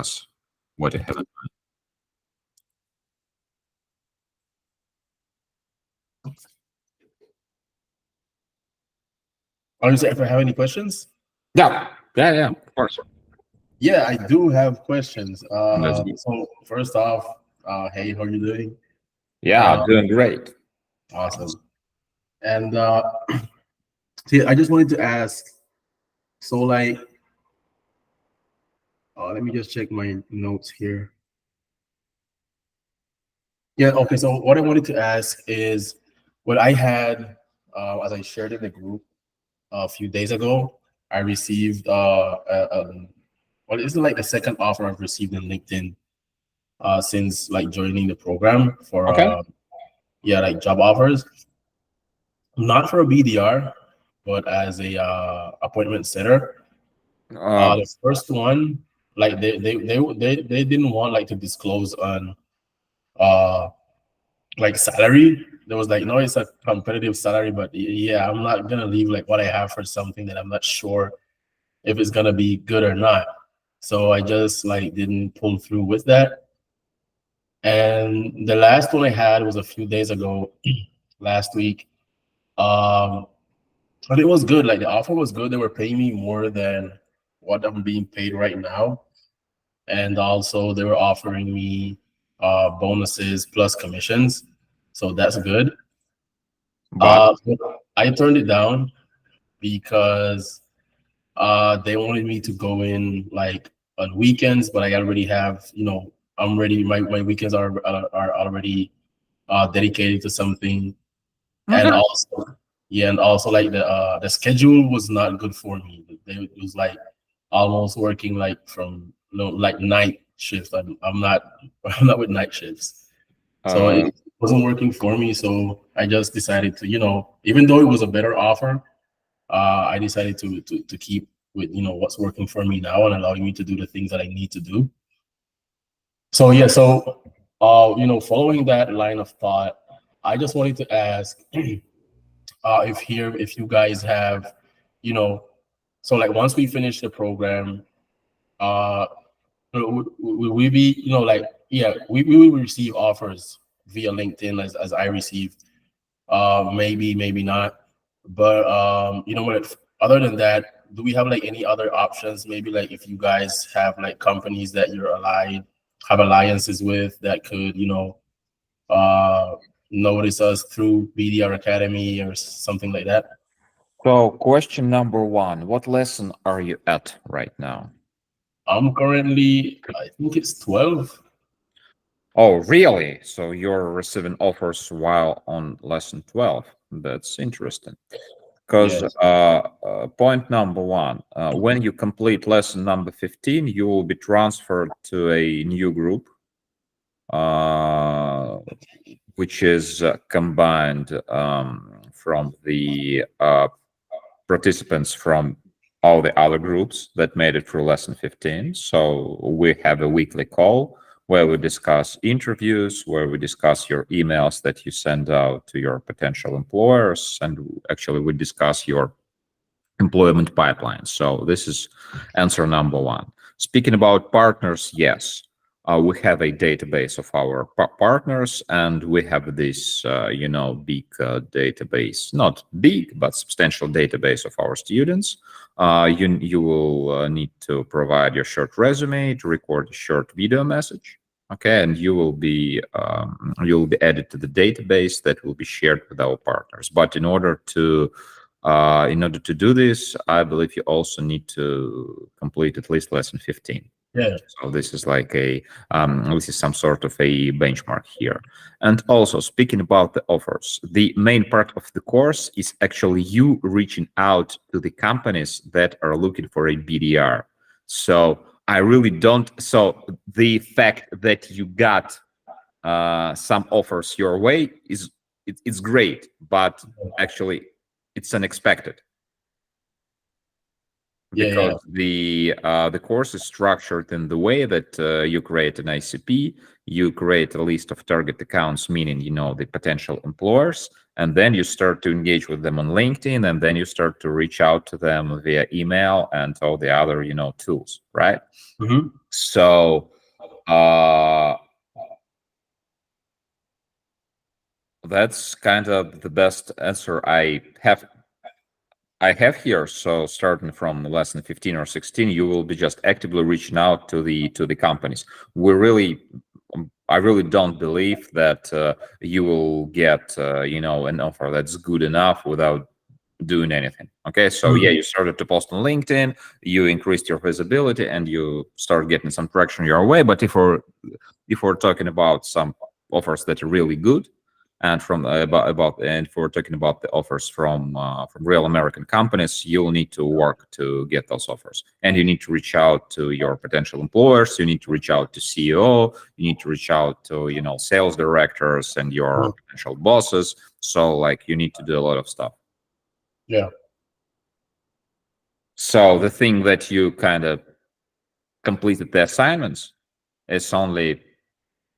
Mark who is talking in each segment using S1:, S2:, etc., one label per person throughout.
S1: discuss what you have.
S2: Honestly, if I have any questions,
S1: Yeah, of course.
S2: yeah, I do have questions.
S1: That's good.
S2: So first off, hey, how are you doing?
S1: Yeah, doing great.
S2: Awesome. And see, I just wanted to ask. So, like, let me just check my notes here. Yeah. Okay. So, what I wanted to ask is, what I had, as I shared in the group a few days ago, I received well, it's like the second offer I've received in LinkedIn since like joining the program for
S1: Okay.
S2: yeah, like job offers, not for a BDR, but as a appointment setter.
S1: Uh,
S2: The first one, like they didn't want like to disclose on uh like salary. There was like, no, it's a competitive salary, but yeah, I'm not gonna leave like what I have for something that I'm not sure if it's gonna be good or not. So I just like didn't pull through with that. And the last one I had was a few days ago, last week. Um, but it was good. Like the offer was good. They were paying me more than what I'm being paid right now, and also they were offering me bonuses plus commissions. So that's good.
S1: but
S2: But I turned it down because they wanted me to go in like on weekends, but I already have, I'm ready. My weekends are already dedicated to something, and
S1: okay.
S2: also yeah, and also like the schedule was not good for me. It was like almost working like from like night shifts. I'm not I'm not with night shifts, so
S1: Uh,
S2: it wasn't working for me. So I just decided to, even though it was a better offer, I decided to keep with what's working for me now and allowing me to do the things that I need to do. So yeah, so following that line of thought, I just wanted to ask if you guys have, you know, so like once we finish the program, uh, will we be, like yeah, we will receive offers via LinkedIn as I received. Maybe not. But what? Other than that, do we have like any other options? Maybe like if you guys have like companies that you're have alliances with that could, uh, notice us through BDR Academy or something like that.
S1: so question number one, what lesson are you at right now?
S2: I'm currently, I think it's 12.
S1: Oh, really? So you're receiving offers while on lesson 12. That's interesting. Because
S2: Yes.
S1: point number one, when you complete lesson number 15, you will be transferred to a new group, uh, which is combined from the participants from all the other groups that made it through lesson 15. So we have a weekly call where we discuss interviews, where we discuss your emails that you send out to your potential employers, and actually we discuss your employment pipeline. So this is answer number one. Speaking about partners, yes, we have a database of our partners, and we have this, big database, not big, but substantial database of our students. You will need to provide your short resume, to record a short video message. Okay, and you will be added to the database that will be shared with our partners. But in order to do this, I believe you also need to complete at least lesson 15.
S2: Yeah.
S1: So this is like this is some sort of a benchmark here. And also speaking about the offers, the main part of the course is actually you reaching out to the companies that are looking for a BDR. So I really don't. So the fact that you got some offers your way it's great, but actually it's unexpected
S2: Yeah. Yeah.
S1: because the course is structured in the way that you create an ICP, you create a list of target accounts, meaning the potential employers, and then you start to engage with them on LinkedIn, and then you start to reach out to them via email and all the other tools, right?
S2: Mm-hmm.
S1: So that's kind of the best answer I have here. So starting from lesson 15 or 16, you will be just actively reaching out to the companies. I really don't believe that you will get an offer that's good enough without doing anything. Okay, so yeah, you started to post on LinkedIn, you increased your visibility, and you start getting some traction your way. But if we're talking about some offers that are really good, and from and if we're talking about the offers from real American companies, you'll need to work to get those offers, and you need to reach out to your potential employers. You need to reach out to CEO. You need to reach out to sales directors and your potential bosses. So like you need to do a lot of stuff.
S2: Yeah.
S1: So the thing that you kind of completed the assignments is only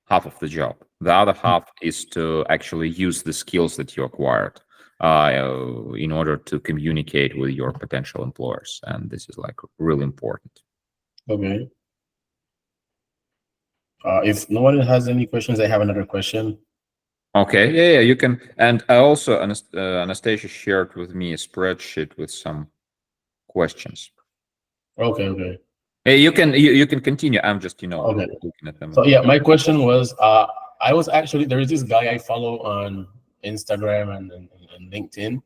S1: half of the job. The other half is to actually use the skills that you acquired in order to communicate with your potential employers. And this is like really important.
S2: Okay. If no one has any questions, I have another question.
S1: Okay, yeah, you can. And I also, Anastasia shared with me a spreadsheet with some questions.
S2: Okay.
S1: Hey, you can continue. I'm just
S2: Okay.
S1: looking at them.
S2: So yeah, my question was, I was actually, there is this guy I follow on Instagram and LinkedIn.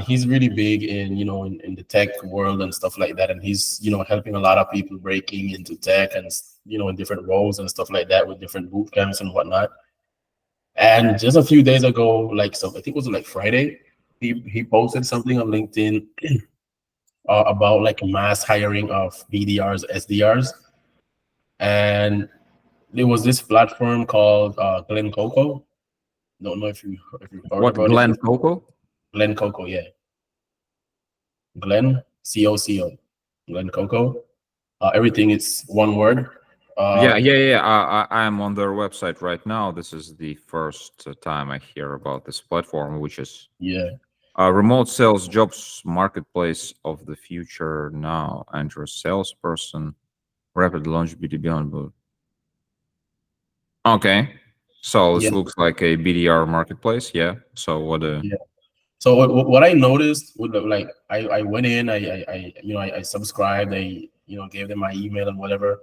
S2: He's really big in in the tech world and stuff like that, and he's helping a lot of people breaking into tech and in different roles and stuff like that with different boot camps and whatnot. And just a few days ago, like I think it was like Friday, he posted something on LinkedIn about like mass hiring of BDRs, SDRs, and there was this platform called Glen Coco. Don't know if you heard
S1: What,
S2: about
S1: Glen
S2: it.
S1: Coco?
S2: Glen Coco, yeah. Glen COCO, Glen Coco. Everything is one word.
S1: Yeah. I'm on their website right now. This is the first time I hear about this platform, which is remote sales jobs marketplace of the future now. Enter a salesperson, rapid launch B2B on board. Okay, so this looks like a BDR marketplace. Yeah. So what?
S2: So what I noticed with like I went in, I subscribed, I gave them my email and whatever.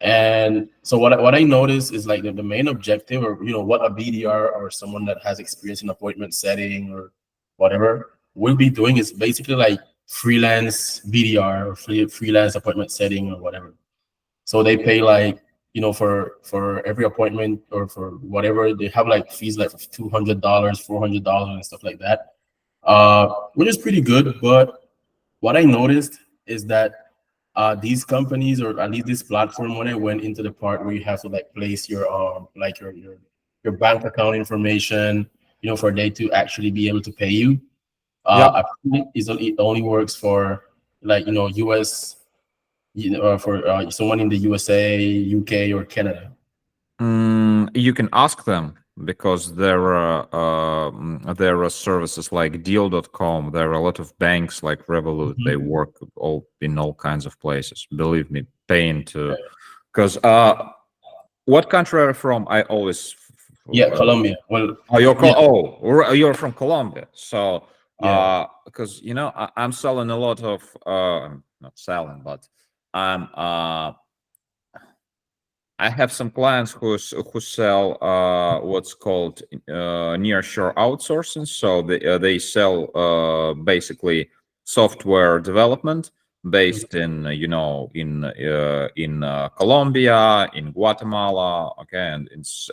S2: And so what I noticed is like the main objective, or what a BDR or someone that has experience in appointment setting or whatever will be doing is basically like freelance BDR or freelance appointment setting or whatever. So they pay like for every appointment or for whatever, they have like fees like $200, $400 and stuff like that, which is pretty good. But what I noticed is that these companies, or at least this platform, when I went into the part where you have to like place your like your bank account information, for they to actually be able to pay you, it only works for like US, for someone in the USA, UK, or Canada.
S1: You can ask them, because there are services like Deal.com. There are a lot of banks like Revolut. They work in all kinds of places. Believe me, paying to, because what country are you from? I always
S2: Colombia. Well,
S1: you're from Colombia. So because I'm selling a lot of not selling, but I'm I have some clients who sell what's called nearshore outsourcing. So they sell basically software development based in Colombia, in Guatemala, okay,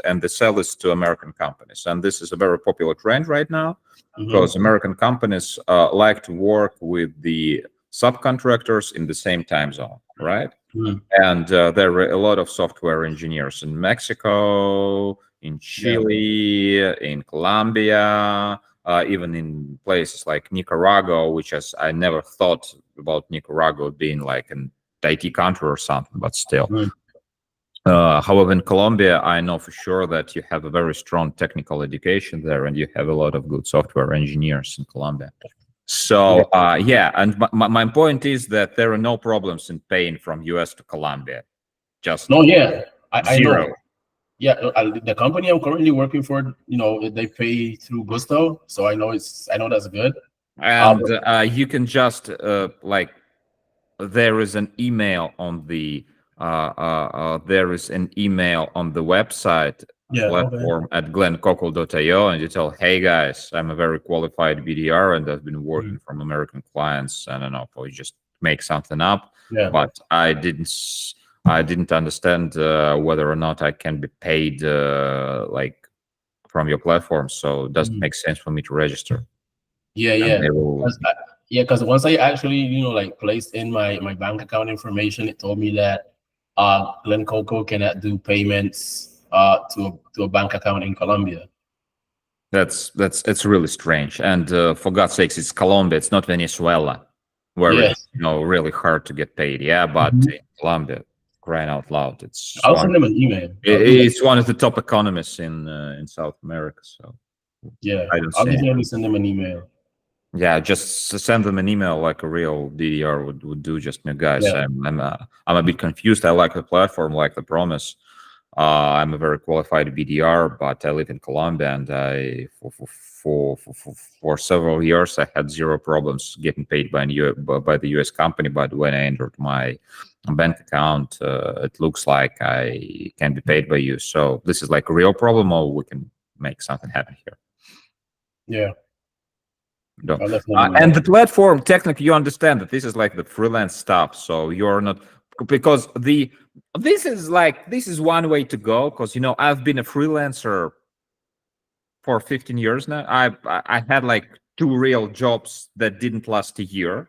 S1: and the sell is to American companies, and this is a very popular trend right now, because American companies like to work with the subcontractors in the same time zone, right? And there are a lot of software engineers in Mexico, in Chile, in Colombia, even in places like Nicaragua, which I never thought about Nicaragua being like an IT country or something, but still. However, in Colombia, I know for sure that you have a very strong technical education there, and you have a lot of good software engineers in Colombia. So yeah, and my point is that there are no problems in paying from US to Colombia. Just
S2: No, yeah, I
S1: zero.
S2: know. Yeah, the company I'm currently working for, they pay through Gusto, so I know that's good.
S1: And you can just like there is an email on the website
S2: Yeah, okay.
S1: platform at glencockle.io, and you tell, hey guys, I'm a very qualified BDR and I've been working from American clients. I don't know, or you just make something up.
S2: Yeah.
S1: But I didn't understand whether or not I can be paid like from your platform, so it doesn't make sense for me to register.
S2: Yeah.
S1: They will,
S2: Because once I actually, like placed in my bank account information, it told me that Glen Coco cannot do payments to a bank account in Colombia.
S1: it's really strange. And for God's sakes, it's Colombia, it's not Venezuela, where
S2: Yeah.
S1: it's really hard to get paid. Yeah, but in Colombia, crying out loud,
S2: I'll send them an email.
S1: It's one of the top economies in South America. So
S2: yeah,
S1: I don't
S2: I'll
S1: see
S2: definitely send them an email.
S1: Yeah, just send them an email like a real DDR would do. Just me, guys.
S2: Yeah.
S1: I'm a bit confused. I like the platform, like the promise. I'm a very qualified BDR, but I live in Colombia, and I for several years I had zero problems getting paid by the US company. But when I entered my bank account, it looks like I can be paid by you. So this is like a real problem, or we can make something happen here.
S2: Yeah.
S1: No. And the platform, technically, you understand that this is like the freelance stuff. So you're not, because this is one way to go. Because I've been a freelancer for 15 years now. I had like 2 real jobs that didn't last a year,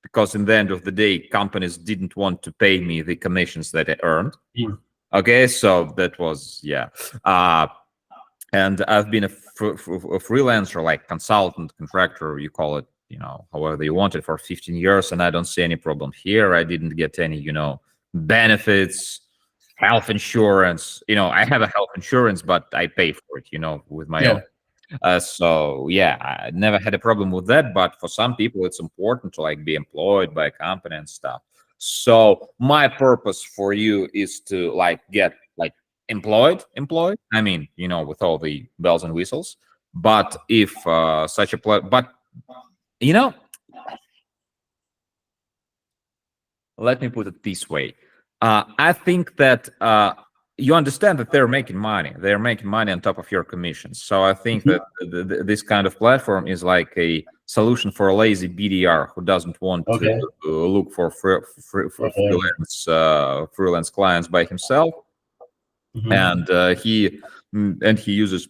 S1: because in the end of the day, companies didn't want to pay me the commissions that I earned. Okay, so that was and I've been a freelancer, like consultant, contractor, you call it, however you want it, for 15 years, and I don't see any problem here. I didn't get any, benefits, health insurance. I have a health insurance, but I pay for it, with my own. So yeah, I never had a problem with that. But for some people, it's important to like be employed by a company and stuff. So my purpose for you is to like get like employed. I mean, with all the bells and whistles. But if such a but let me put it this way. I think that you understand that they're making money. They're making money on top of your commissions. So I think that this kind of platform is like a solution for a lazy BDR who doesn't want to look for freelance clients by himself. And he uses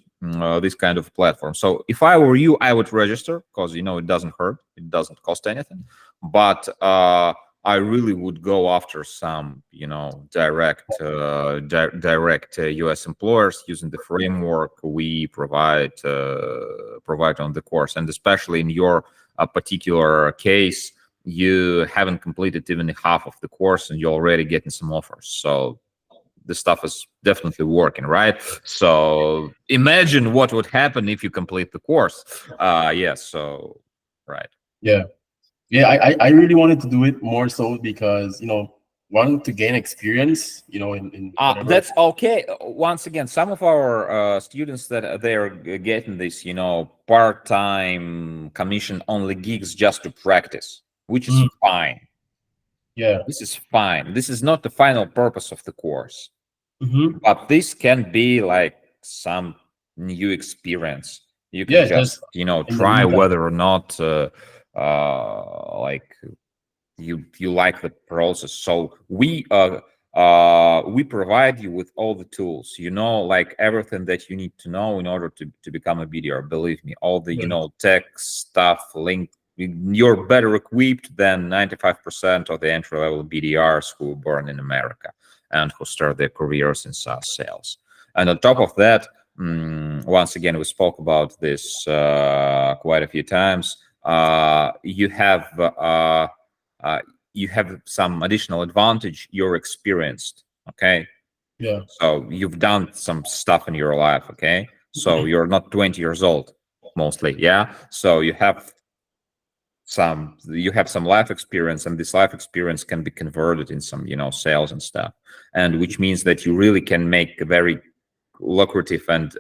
S1: this kind of platform. So if I were you, I would register, because it doesn't hurt, it doesn't cost anything. But I really would go after some direct US employers using the framework we provide on the course. And especially in your particular case, you haven't completed even half of the course and you're already getting some offers. So this stuff is definitely working, right? So imagine what would happen if you complete the course. So right.
S2: I really wanted to do it more so because wanting to gain experience, in
S1: that's okay. Once again, some of our students that they're getting this, part-time commission-only gigs just to practice, which is fine.
S2: Yeah,
S1: this is fine. This is not the final purpose of the course. But this can be like some new experience. You can just try whether or not like you like the process. So we provide you with all the tools, like everything that you need to know in order to become a BDR. Believe me, all the tech stuff, link. You're better equipped than 95% of the entry-level BDRs who were born in America and who start their careers in SaaS sales. And on top of that, once again, we spoke about this quite a few times. You have some additional advantage. You're experienced, okay?
S2: Yeah.
S1: So you've done some stuff in your life, okay? So you're not 20 years old, mostly, yeah? So you have you have some life experience, and this life experience can be converted in some, sales and stuff, and which means that you really can make a very lucrative and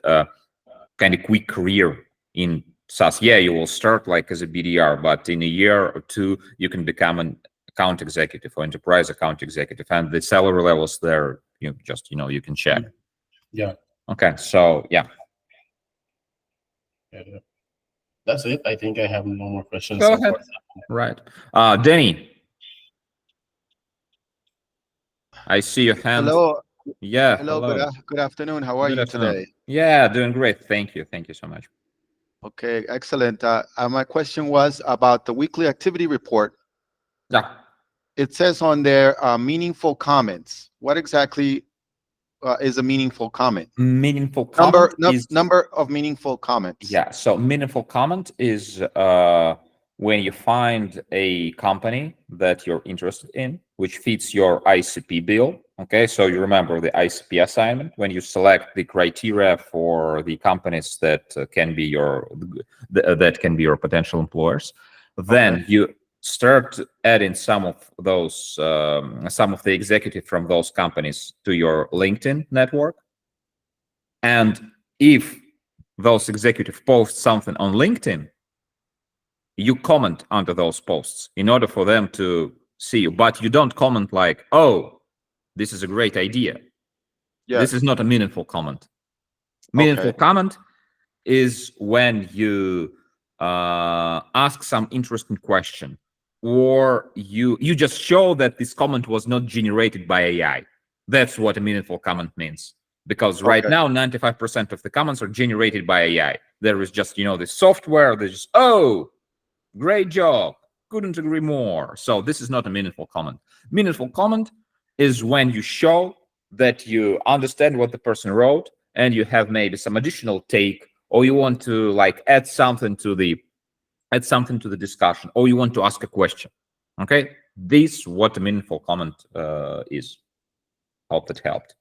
S1: kind of quick career in SaaS. Yeah, you will start like as a BDR, but in a year or two, you can become an account executive or enterprise account executive, and the salary levels there, you can check.
S2: Yeah.
S1: Okay, so yeah.
S2: That's it. I think I have no more questions.
S1: Go ahead. Right. Danny, I see your hand.
S3: Hello.
S1: Yeah.
S3: Hello. Good afternoon. How are
S1: Good
S3: you
S1: afternoon.
S3: today?
S1: Yeah, doing great. Thank you. Thank you so much.
S3: Okay, excellent. My question was about the weekly activity report.
S1: Yeah.
S3: It says on there meaningful comments. What exactly is a meaningful comment?
S1: Meaningful comment
S3: number of meaningful comments.
S1: Yeah. So meaningful comment is when you find a company that you're interested in, which fits your ICP bill. Okay. So you remember the ICP assignment when you select the criteria for the companies that can be your potential employers. Then you start adding some of the executive from those companies to your LinkedIn network. And if those executive post something on LinkedIn, you comment under those posts in order for them to see you, but you don't comment like, "Oh, this is a great idea."
S3: Yes.
S1: This is not a meaningful comment. Meaningful comment is when you ask some interesting question, or you just show that this comment was not generated by AI. That's what a meaningful comment means. Because right now, 95% of the comments are generated by AI. There is just, the software. There's just, "Oh, great job. Couldn't agree more." So this is not a meaningful comment. Meaningful comment is when you show that you understand what the person wrote and you have maybe some additional take, or you want to like add something to the discussion, or you want to ask a question. Okay, this is what a meaningful comment is. Hope that helped.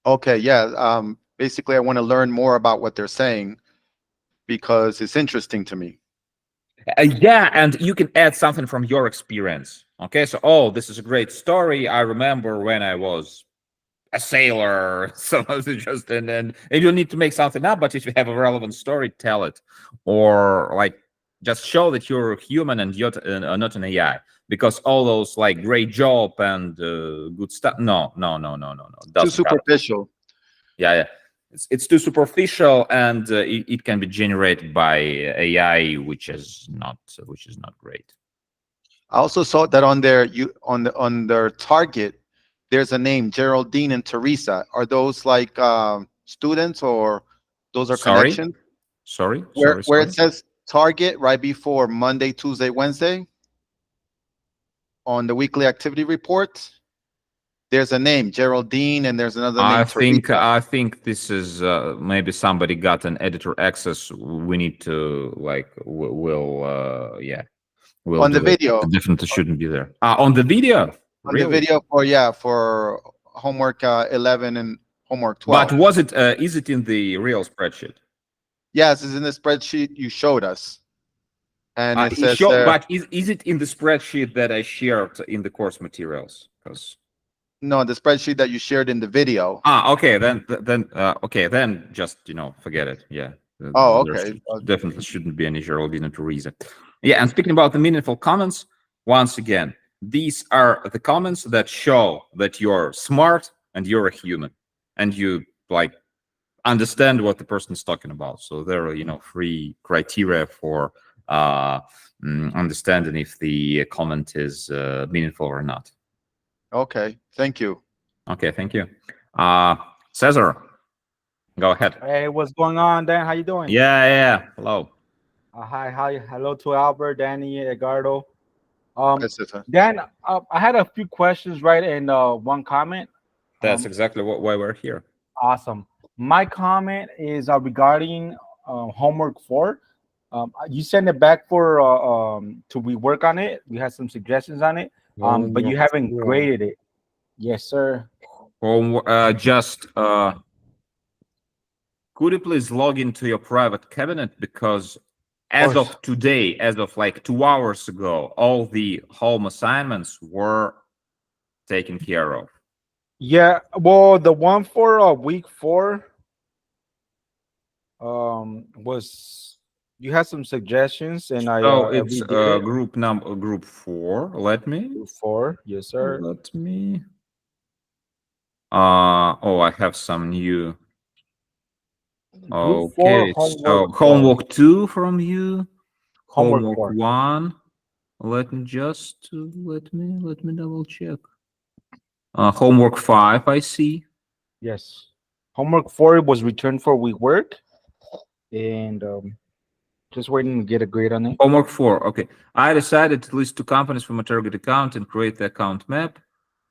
S3: Okay, yeah. Basically, I want to learn more about what they're saying because it's interesting to me.
S1: Yeah, and you can add something from your experience. Okay, so, "Oh, this is a great story. I remember when I was a sailor." So just and you don't need to make something up, but if you have a relevant story, tell it, or like just show that you're a human and you're not an AI. Because all those like great job and good stuff, no.
S3: Too superficial.
S1: Yeah. It's too superficial, and it can be generated by AI, which is not great.
S3: I also saw that on their target, there's a name, Geraldine and Teresa. Are those like students, or those are connections?
S1: Sorry.
S3: Where it says target right before Monday, Tuesday, Wednesday on the weekly activity report, there's a name, Geraldine, and there's another name, Teresa.
S1: I think this is maybe somebody got an editor access. We need to like we'll
S3: on the video.
S1: It definitely shouldn't be there. On the video.
S3: On the video for homework 11 and homework 12.
S1: But is it in the real spreadsheet?
S3: Yes, it's in the spreadsheet you showed us. And it says
S1: but is it in the spreadsheet that I shared in the course materials? Because
S3: no, the spreadsheet that you shared in the video.
S1: Okay, then just forget it. Yeah.
S3: Oh, okay.
S1: Definitely shouldn't be any Geraldine and Teresa. Yeah, and speaking about the meaningful comments, once again, these are the comments that show that you're smart and you're a human, and you like understand what the person is talking about. So there are 3 criteria for understanding if the comment is meaningful or not.
S3: Okay, thank you.
S1: Okay, thank you. Cesar, go ahead.
S4: Hey, what's going on, Dan? How you doing?
S1: Yeah. Hello.
S4: Hi. Hello to Albert, Danny, Edgardo.
S3: Yes,
S4: Dan, I had a few questions, right, and one comment.
S1: That's exactly why we're here.
S4: Awesome. My comment is regarding homework 4. You sent it back for to rework on it. We had some suggestions on it, but you haven't graded it. Yes, sir.
S1: Could you please log into your private cabinet, because as of today, as of like 2 hours ago, all the home assignments were taken care of.
S4: Yeah, well, the one for week 4 was, you had some suggestions, and I
S1: So it's
S4: redid it.
S1: group 4. Let me.
S4: Week 4, yes, sir.
S1: Let me. Oh, I have some new.
S4: Group 4,
S1: Okay, so
S4: homework 4.
S1: homework 2 from you.
S4: Homework
S1: Homework
S4: 4.
S1: 1. Let me double check. Homework 5, I see.
S4: Yes. Homework 4 was returned for week work, and just waiting to get a grade on it.
S1: Homework 4. Okay. I decided to list 2 companies from a target account and create the account map.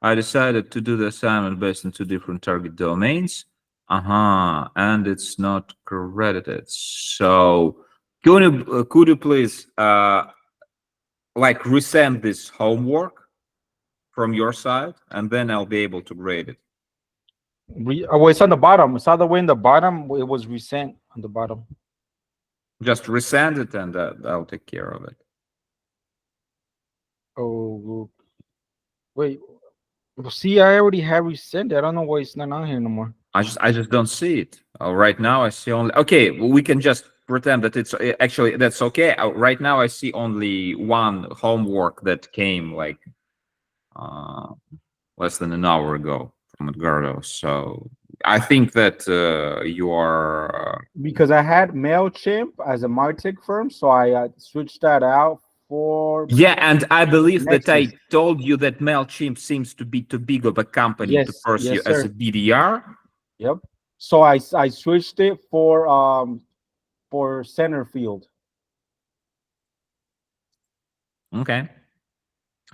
S1: I decided to do the assignment based on 2 different target domains. And it's not credited. So could you please like resend this homework from your side, and then I'll be able to grade it.
S4: Well, it's on the bottom. It's all the way in the bottom. It was resent on the bottom.
S1: Just resend it, and I'll take care of it.
S4: Oh, wait. Well, see, I already have resent it. I don't know why it's not on here no more.
S1: I just don't see it. Right now I see only. Okay, we can just pretend that it's actually that's okay. Right now I see only one homework that came like less than an hour ago from Edgardo. So I think that you are
S4: Because I had MailChimp as a Martech firm, so I switched that out for.
S1: yeah, and I believe that I
S4: Nexus.
S1: told you that MailChimp seems to be too big of a company to
S4: Yes,
S1: pursue
S4: yes,
S1: as
S4: sir.
S1: a BDR.
S4: Yep. So I switched it for Centerfield.
S1: Okay.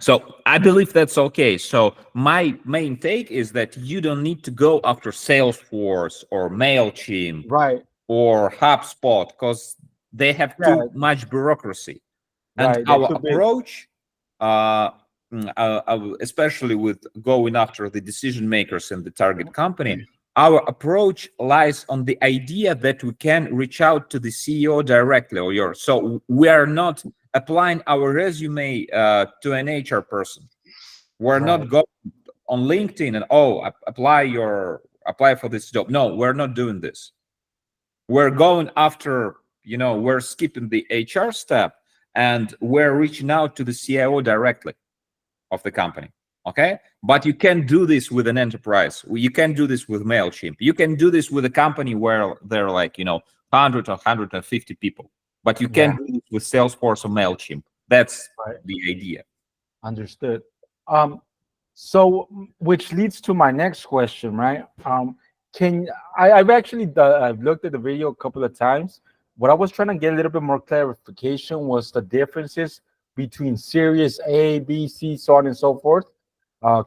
S1: So I believe that's okay. So my main take is that you don't need to go after Salesforce or MailChimp
S4: Right.
S1: or HubSpot because they have
S4: Yeah.
S1: too much bureaucracy. And
S4: Right. They're
S1: our
S4: too big.
S1: approach, especially with going after the decision makers in the target company, our approach lies on the idea that we can reach out to the CEO directly or yours. So we are not applying our resume to an HR person. We're not
S4: Right.
S1: going on LinkedIn and apply for this job. No, we're not doing this. We're going after, we're skipping the HR step and we're reaching out to the CIO directly of the company. Okay, but you can do this with an enterprise. You can do this with MailChimp. You can do this with a company where there are like 100 or 150 people. But you can do this with Salesforce or MailChimp. That's
S4: Right.
S1: the idea.
S4: Understood. So which leads to my next question, right? I've actually I've looked at the video a couple of times. What I was trying to get a little bit more clarification was the differences between Series A, B, C, so on and so forth,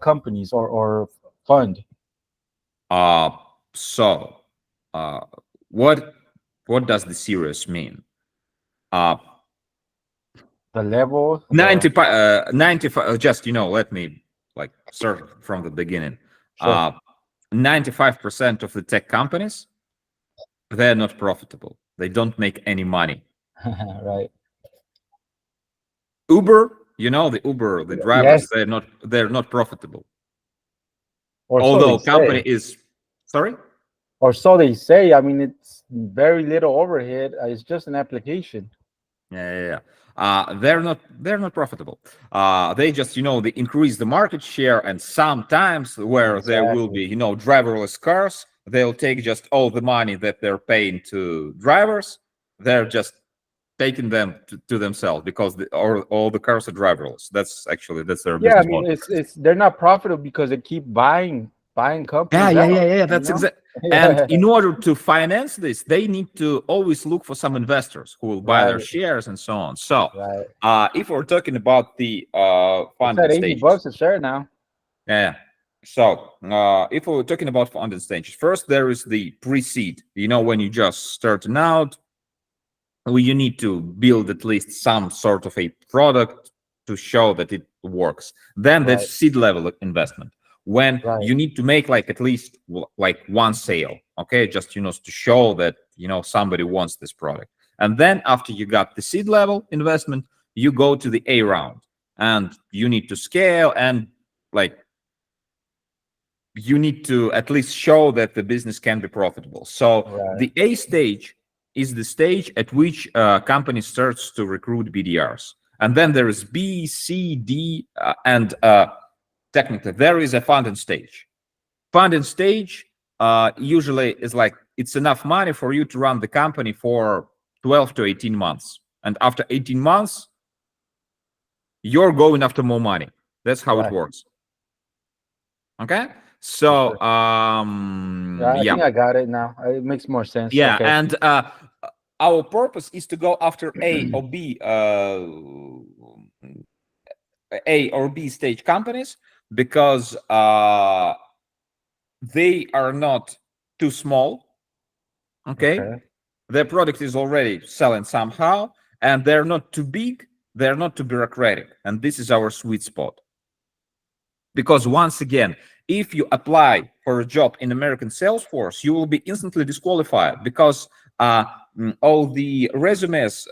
S4: companies or fund.
S1: So what does the series mean?
S4: The level.
S1: 95 just let me like start from the beginning.
S4: Sure.
S1: 95% of the tech companies, they're not profitable. They don't make any money.
S4: Right.
S1: Uber, the drivers,
S4: Yes.
S1: they're not profitable.
S4: Or
S1: Although
S4: so they
S1: company
S4: say.
S1: is sorry?
S4: Or so they say. I mean, it's very little overhead. It's just an application.
S1: Yeah. They're not profitable. They just they increase the market share, and sometimes where there will be driverless cars, they'll take just all the money that they're paying to drivers. They're just taking them to themselves because all the cars are driverless. That's their business
S4: I mean,
S1: model.
S4: it's they're not profitable because they keep buying companies.
S1: Yeah. That's exactly. And in order to finance this, they need to always look for some investors who will buy their shares and so on. So, if we're talking about the funding
S4: stages, $80 a share now.
S1: Yeah. So, if we're talking about funding stages, first there is the pre-seed. When you just starting out, you need to build at least some sort of a product to show that it works. Then there's seed level investment, when you need to make like at least like one sale, okay, just to show that somebody wants this product. And then after you got the seed level investment, you go to the A round, and you need to scale, and like you need to at least show that the business can be profitable. So
S4: Right.
S1: the A stage is the stage at which company starts to recruit BDRs. And then there is B, C, D, and technically there is a funding stage. Funding stage usually is like, it's enough money for you to run the company for 12 to 18 months. And after 18 months, you're going after more money. That's how
S4: Right.
S1: it works. Okay? So,
S4: Yeah, I
S1: yeah.
S4: think I got it now. It makes more sense.
S1: Yeah,
S4: Okay.
S1: and our purpose is to go after A or B, A or B stage companies, because they are not too small. Okay? Their product is already selling somehow, and they're not too big, they're not too bureaucratic, and this is our sweet spot. Because once again, if you apply for a job in American Salesforce, you will be instantly disqualified, because all the resumes,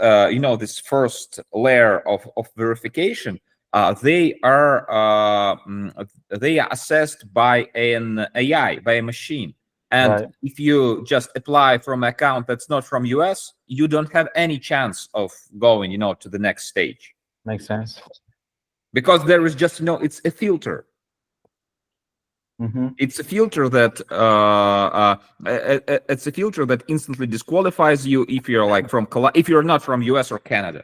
S1: this first layer of verification, they are assessed by an AI, by a machine. And
S4: Right.
S1: if you just apply from an account that's not from US, you don't have any chance of going, to the next stage,
S4: Makes sense.
S1: because there is just it's a filter.
S4: Mm-hmm.
S1: It's a filter that it's a filter that instantly disqualifies you if you're like if you're not from US or Canada.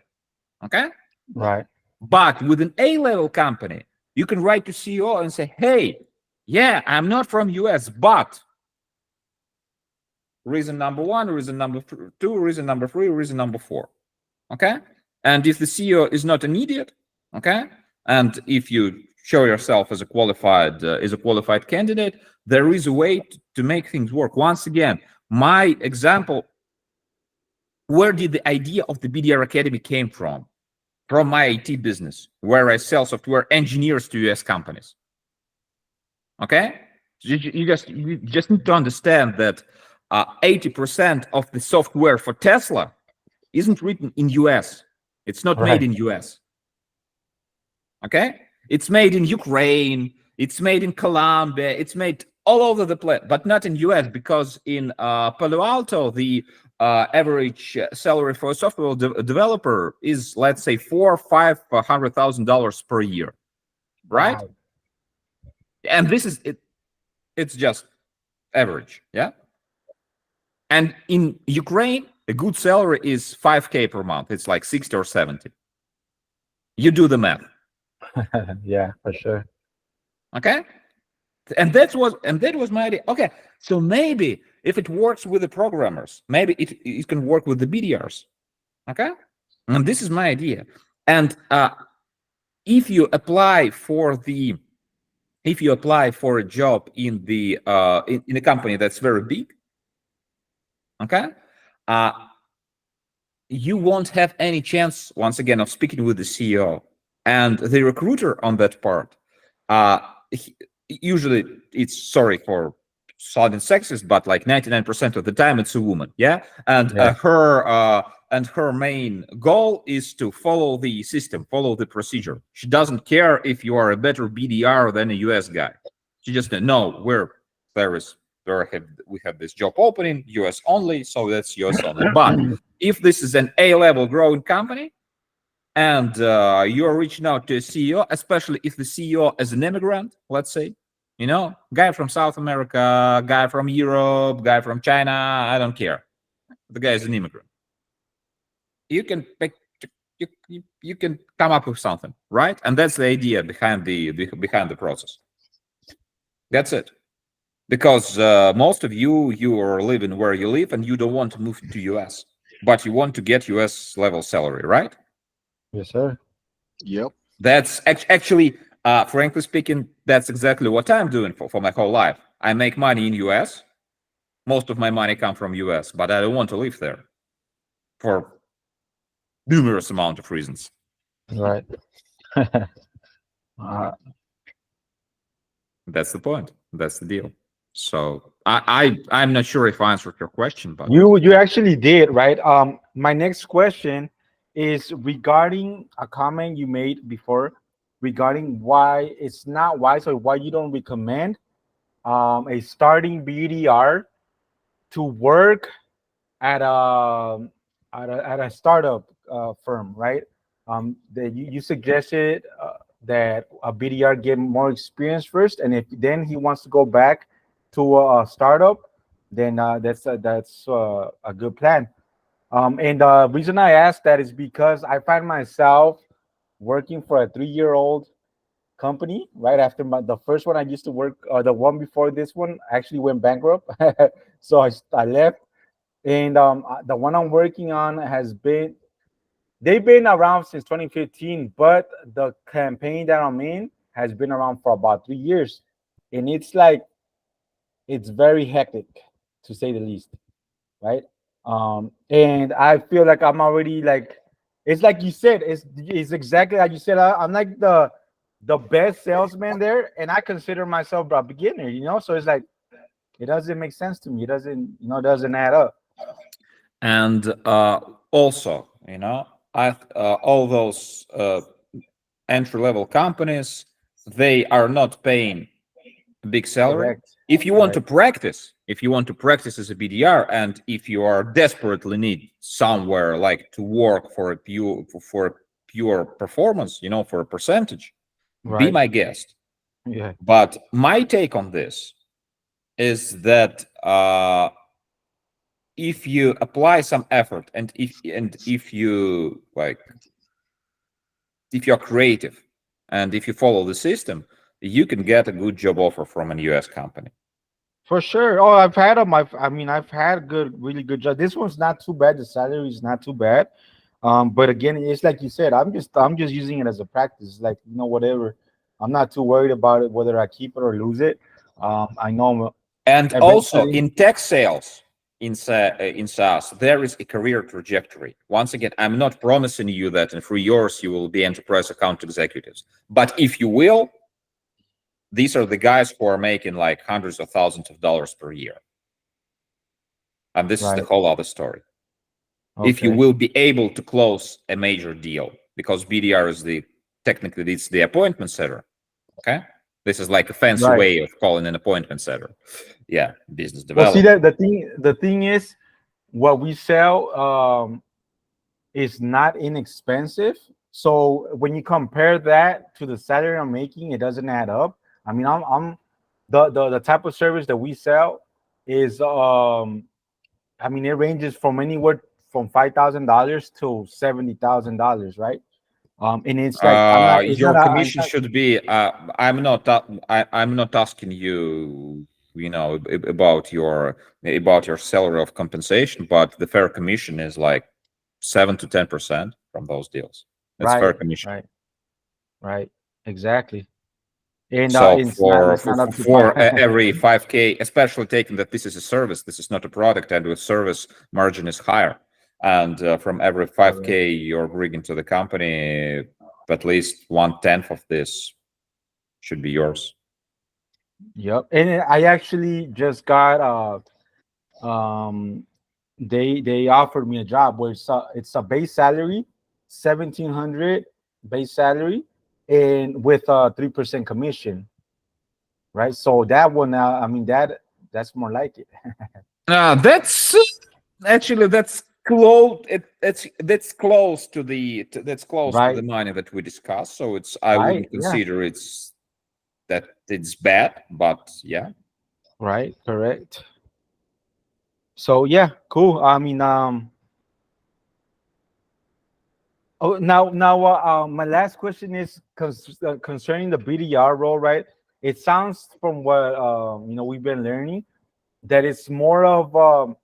S1: Okay?
S4: Right.
S1: But with an A-level company, you can write to CEO and say, hey, yeah, I'm not from US, but reason number 1, reason number 2, reason number 3, reason number 4. Okay? And if the CEO is not an idiot, okay, and if you show yourself as a qualified candidate, there is a way to make things work. Once again, my example, where did the idea of the BDR Academy came from? From my IT business, where I sell software engineers to US companies. Okay? You just need to understand that 80% of the software for Tesla isn't written in US. It's not made in US. Okay? It's made in Ukraine, it's made in Colombia, it's made all over the place, but not in US, because in Palo Alto, the average salary for a software developer is, let's say, $400,000-$500,000 per year, right?
S4: Wow.
S1: And this is it. It's just average, yeah. And in Ukraine, a good salary is $5K per month. It's like 60 or 70. You do the math.
S4: Yeah, for sure.
S1: Okay, and that was my idea. Okay, so maybe if it works with the programmers, maybe it can work with the BDRs. Okay, and this is my idea. And if you apply for a job in the in a company that's very big, okay, you won't have any chance, once again, of speaking with the CEO. And the recruiter on that part, usually it's, sorry for sounding sexist, but like 99% of the time it's a woman, yeah. And her main goal is to follow the system, follow the procedure. She doesn't care if you are a better BDR than a US guy. She just no, we have this job opening, US only, so that's US only. But if this is an A-level growing company, and you're reaching out to a CEO, especially if the CEO is an immigrant, let's say, guy from South America, guy from Europe, guy from China, I don't care. The guy is an immigrant. You can pick, you can come up with something, right? And that's the idea behind the process. That's it. Because most of you are living where you live, and you don't want to move to US, but you want to get US level salary, right?
S4: Yes, sir.
S3: Yep.
S1: That's actually, frankly speaking, that's exactly what I'm doing for my whole life. I make money in US. Most of my money comes from US, but I don't want to live there for numerous amount of reasons.
S4: Right.
S1: That's the point. That's the deal. So I'm not sure if I answered your question, but
S4: You actually did, right? my next question is regarding a comment you made before regarding why it's not wise or why you don't recommend a starting BDR to work at a startup firm, right? That you suggested that a BDR get more experience first, and if then he wants to go back to a startup, then that's a good plan. And the reason I asked that is because I find myself working for a 3-year-old company right after the first one I used to work. The one before this one actually went bankrupt, so I left. And the one I'm working on they've been around since 2015, but the campaign that I'm in has been around for about 3 years, and it's very hectic, to say the least, right? And I feel like I'm already like, it's like you said, it's exactly like you said. I'm like the best salesman there, and I consider myself a beginner, So it's like it doesn't make sense to me. It doesn't add up.
S1: And also, all those entry-level companies, they are not paying a big salary.
S4: Correct.
S1: If you want to practice, as a BDR, and if you are desperately need somewhere like to work for a pure performance, for a percentage, be
S4: Right.
S1: my guest.
S4: Yeah.
S1: But my take on this is that if you apply some effort, and if you if you're creative, and if you follow the system, you can get a good job offer from a US company.
S4: For sure. Oh, I've had I've had really good job. This one's not too bad. The salary is not too bad. But again, it's like you said, I'm just using it as a practice. Like, whatever. I'm not too worried about it, whether I keep it or lose it. I know.
S1: And also
S4: Eventually-
S1: in tech sales, in SaaS, there is a career trajectory. Once again, I'm not promising you that in 3 years you will be enterprise account executives. But if you will, these are the guys who are making like hundreds of thousands of dollars per year. And this is the
S4: Right.
S1: whole other story. If you
S4: Okay.
S1: will be able to close a major deal, because BDR is technically it's the appointment setter. Okay. This is like a fancy
S4: Right.
S1: way of calling an appointment setter. Yeah. Business
S4: Well, see
S1: development.
S4: that the thing is, what we sell is not inexpensive. So when you compare that to the salary I'm making, it doesn't add up. I mean, I'm the type of service that we sell is I mean, it ranges from anywhere from $5,000 to $70,000, right? And it's like
S1: Your commission should be. I'm not asking you, about your salary of compensation, but the fair commission is like 7 to 10% from those deals. That's fair commission.
S4: Right, exactly. And
S1: So
S4: it's
S1: for
S4: not up to
S1: for
S4: par.
S1: every 5K, especially taking that this is a service, this is not a product, and with service margin is higher. And from every 5K you're bringing to the company, at least 1/10 of this should be yours.
S4: Yep. And I actually just got they offered me a job where it's a base salary, 1,700 base salary, and with a 3% commission. Right. So that one, I mean, that's more like it.
S1: That's actually that's close. That's close to the
S4: Right.
S1: to the money that we discussed. So I
S4: Right,
S1: wouldn't
S4: yeah.
S1: consider that it's bad, but yeah.
S4: Right. Correct. So yeah, cool. I mean, oh, now, my last question is concerning the BDR role, right? It sounds from what we've been learning that it's more of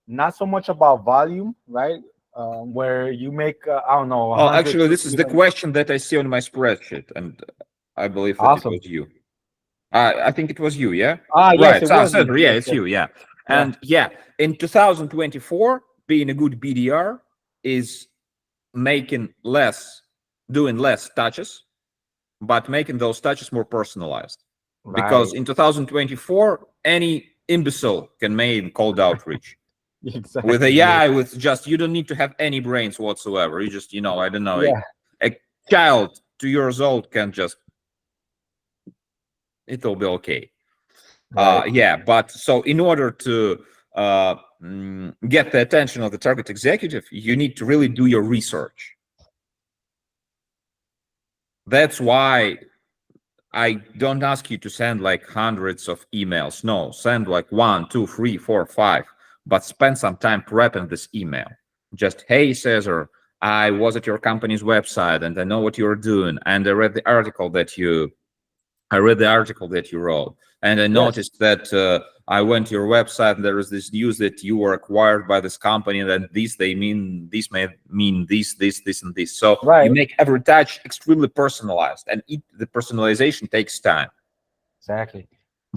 S4: not so much about volume, right? Where you make I don't know.
S1: Oh,
S4: 100,
S1: actually, this is the
S4: 200.
S1: question that I see on my spreadsheet, and I believe that
S4: Awesome.
S1: it was you. I think it was you, yeah?
S4: Yes,
S1: Right.
S4: it was.
S1: Sandra, yeah,
S4: Yes,
S1: it's
S4: yes.
S1: you, yeah. And yeah, in 2024, being a good BDR is doing less touches, but making those touches more personalized. Because
S4: Right.
S1: in 2024, any imbecile can make cold outreach.
S4: Exactly.
S1: With AI, with just, you don't need to have any brains whatsoever. You just, I don't know,
S4: Yeah.
S1: a child 2 years old can just, it'll be okay.
S4: Right.
S1: Yeah, but so in order to get the attention of the target executive, you need to really do your research. That's why I don't ask you to send like hundreds of emails. No, send like 1, 2, 3, 4, 5, but spend some time prepping this email. Just, hey, Cesar, I was at your company's website and I know what you're doing. And I read the article that you wrote. And I noticed that I went to your website and there is this news that you were acquired by this company, and that this may mean this, and this. So
S4: Right.
S1: you make every touch extremely personalized, and the personalization takes time.
S4: Exactly.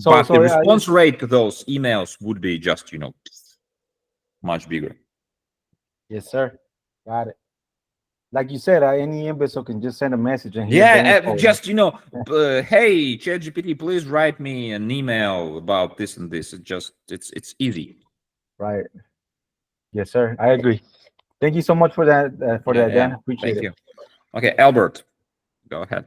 S1: But the response rate to those emails would be just, much bigger.
S4: Yes, sir. Got it. Like you said, any imbecile can just send a message and
S1: Just, hey, ChatGPT, please write me an email about this and this. It's easy.
S4: Right. Yes, sir. I agree. Thank you so much for that. Dan. Appreciate
S1: Thank
S4: it.
S1: you. Okay, Albert, go ahead.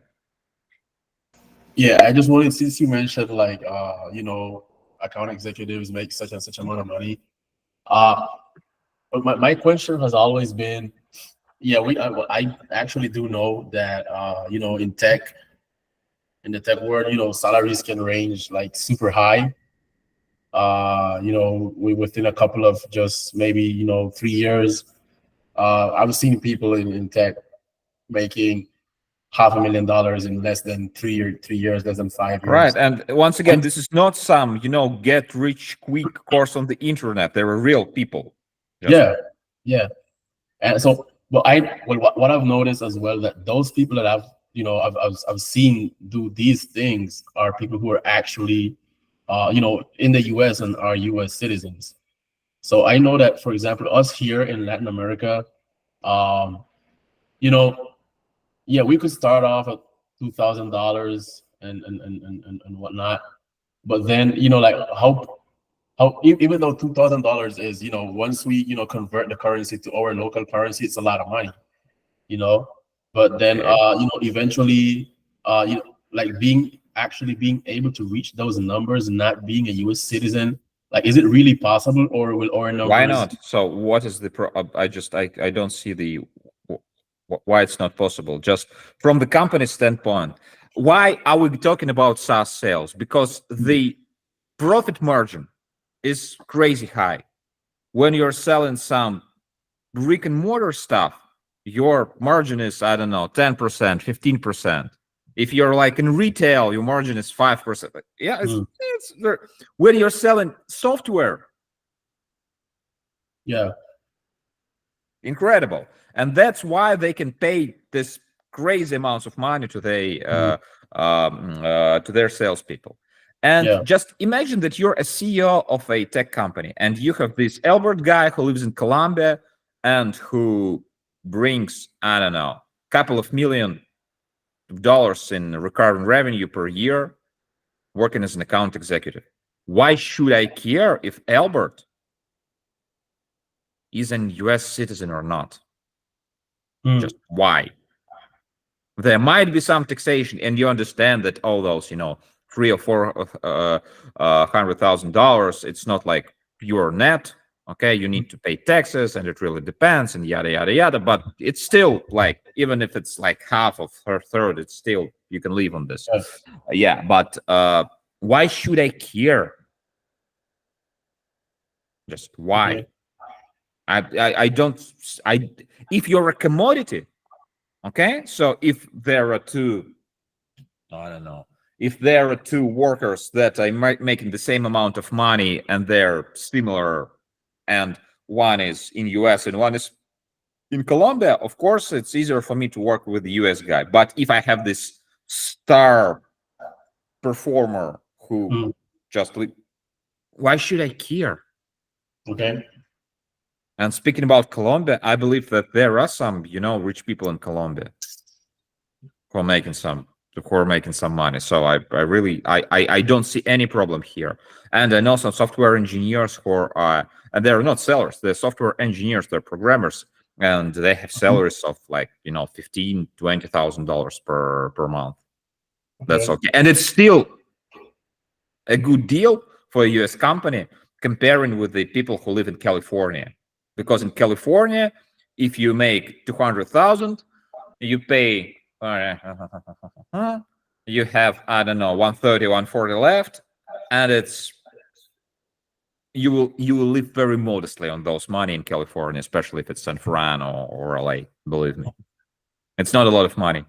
S2: Yeah, I just wanted, since you mentioned like account executives make such and such amount of money. But my question has always been, I actually do know that in the tech world, salaries can range like super high. Within a couple of just maybe 3 years, I've seen people in tech making $500,000 in less than 3 years, less than 5 years.
S1: Right, and once again, this is not some get rich quick course on the internet. There are real people.
S2: Yeah. And so, what I've noticed as well, that those people that I've seen do these things are people who are actually in the US and are US citizens. So I know that, for example, us here in Latin America, we could start off at $2,000 and whatnot, but then like how even though $2,000 is once we convert the currency to our local currency, it's a lot of money, but then eventually like being able to reach those numbers, not being a US citizen, like, is it really possible, or will our numbers?
S1: Why not? So what is the I don't see the why it's not possible. Just from the company standpoint, why are we talking about SaaS sales? Because the profit margin is crazy high. When you're selling some brick and mortar stuff, your margin is, I don't know, 10%, 15%. If you're like in retail, your margin is 5%. Yeah, it's when you're selling software.
S2: Yeah.
S1: Incredible. And that's why they can pay this crazy amounts of money to their salespeople. And just imagine that you're a CEO of a tech company and you have this Albert guy who lives in Colombia and who brings, I don't know, a couple of $1 million in recurring revenue per year working as an account executive. Why should I care if Albert is an US citizen or not? Just why? There might be some taxation, and you understand that all those, $300,000 or $400,000, it's not like pure net. Okay, you need to pay taxes, and it really depends, and yada yada yada. But it's still like, even if it's like half of her third, it's still, you can live on this. But why should I care? Just why? I don't. If you're a commodity, okay. So if there are two, I don't know. If there are two workers that are making the same amount of money and they're similar, and one is in US and one is in Colombia, of course it's easier for me to work with the US guy. But if I have this star performer who why should I care?
S2: Okay.
S1: And speaking about Colombia, I believe that there are some, rich people in Colombia who are making some who are making some money. So I really I don't see any problem here. And I know some software engineers who are and they're not sellers, they're software engineers, they're programmers, and they have salaries of like, you know, $15,000-$20,000 per month. That's okay. And it's still a good deal for a US company comparing with the people who live in California. Because in California, if you make 200,000, you pay you have, I don't know, 130, 140 left, and it's you will live very modestly on those money in California, especially if it's San Fran or LA. Believe me, it's not a lot of money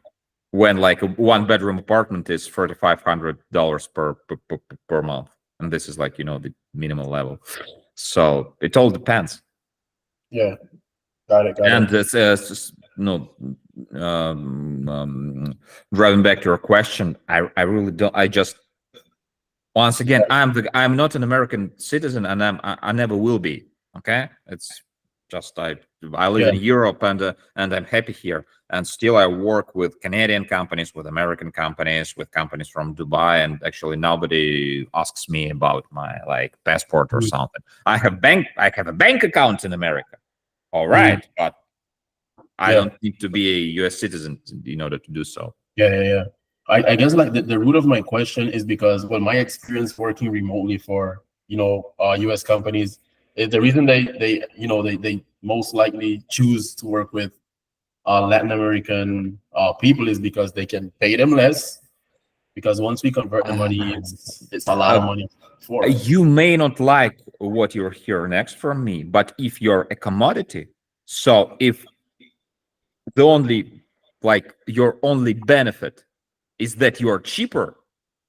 S1: when like a one-bedroom apartment is $3,500 per month, and this is like, you know, the minimal level. So it all depends.
S2: Yeah, got it.
S1: And it's no, driving back to your question, I really don't. I just, once again, I'm not an American citizen, and I never will be. Okay, it's just I live in Europe, and I'm happy here, and still I work with Canadian companies, with American companies, with companies from Dubai, and actually nobody asks me about my like passport or something. I have a bank account in America. All right, but I don't need to be a U.S. citizen in order to do so.
S2: Yeah. I guess like the root of my question is because, well, my experience working remotely for, you know, U.S. companies, the reason they most likely choose to work with Latin American people is because they can pay them less. Because once we convert the money, it's a lot of money for us.
S1: You may not like what you're hearing next from me, but if you're a commodity, so if the only, like, your only benefit is that you're cheaper,